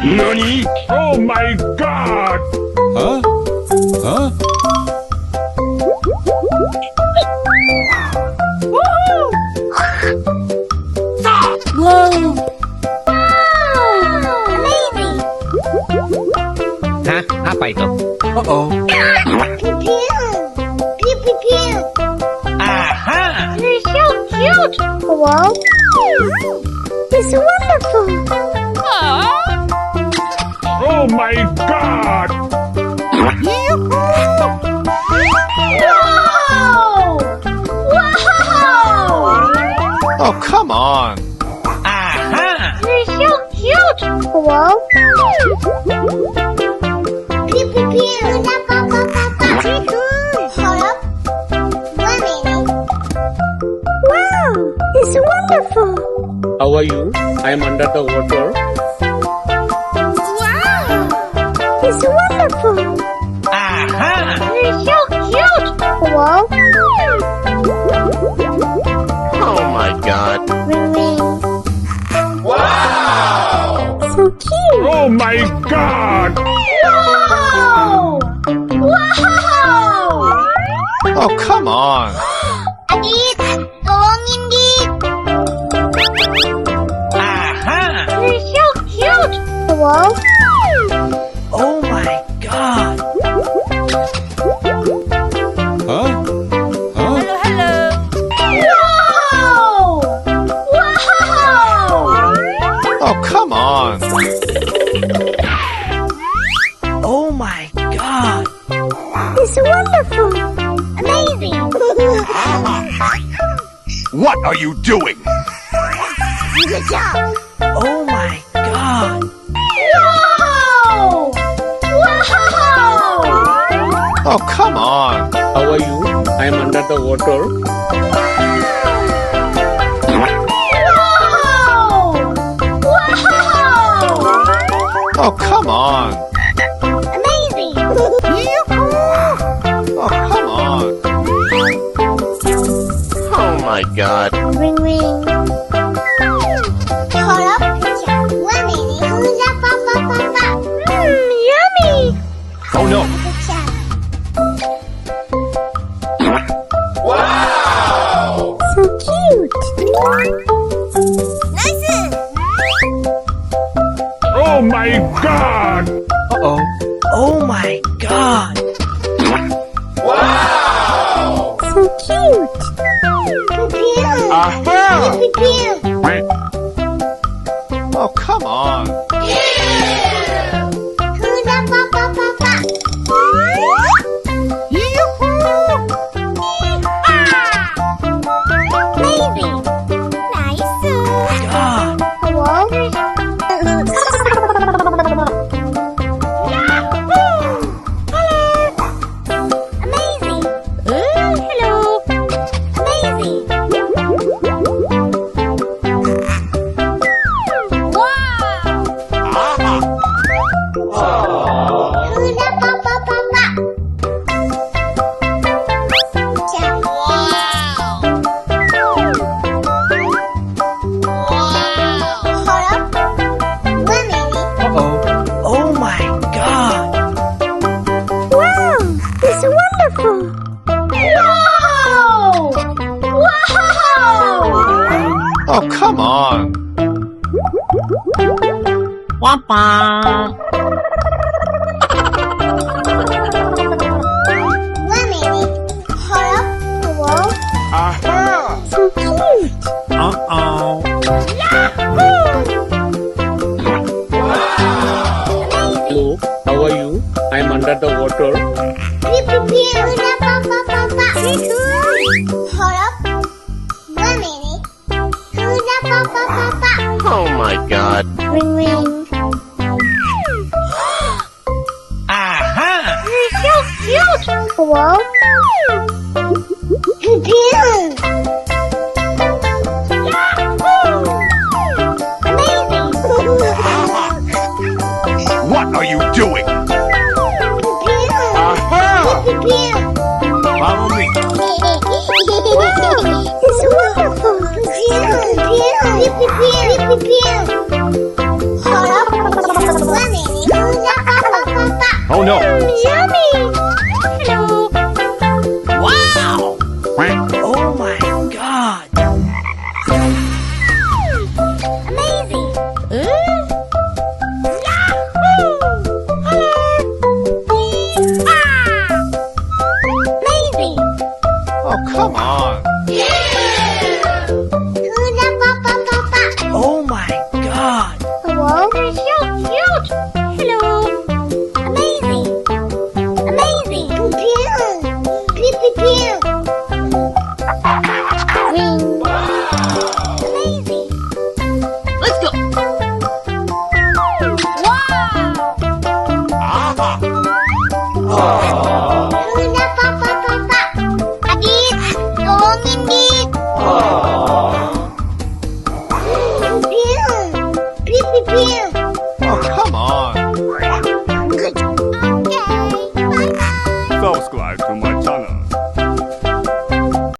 Nani? Oh my god! Huh? Huh? Whoa! Hah? Apa itu? Uh-oh. Aha! They're so cute! Wow! It's wonderful! Oh my god! Wow! Wow! Oh, come on. Aha! They're so cute! Wow! Pew pew pew! Hold up! 1 minute! Wow! It's wonderful! How are you? I am under the water. Wow! It's wonderful! Aha! They're so cute! Wow! Oh my god. Ring ring! Wow! So cute! Oh my god! Wow! Wow! Oh, come on. Adit! Tolongin, Dit! Aha! They're so cute! Wow! Oh my god! Huh? Huh? Wow! Wow! Oh, come on. Oh my god! It's wonderful! Amazing! What are you doing? Good job! Oh my god! Wow! Wow! Oh, come on. How are you? I am under the water. Wow! Wow! Oh, come on. Amazing! Oh, come on. Oh my god. Ring ring. Hold up. 1 minute. Yummy! Oh no. So cute! Nice! Oh my god! Uh-oh. Oh my god! So cute! Aha! Oh, come on. God! Uh-oh. Oh my god! Wow! It's wonderful! Wow! Wow! Oh, come on. Wampa! 1 minute. Hold up. Wow! Aha! So cute! Uh-oh! Hello, how are you? I am under the water. Hold up. 1 minute. Oh my god. Ring ring. Aha! You're so cute! Wow! Amazing! What are you doing? Aha! Follow me. It's wonderful! you. Oh, come on. Okay, bye-bye. Subscribe to my channel.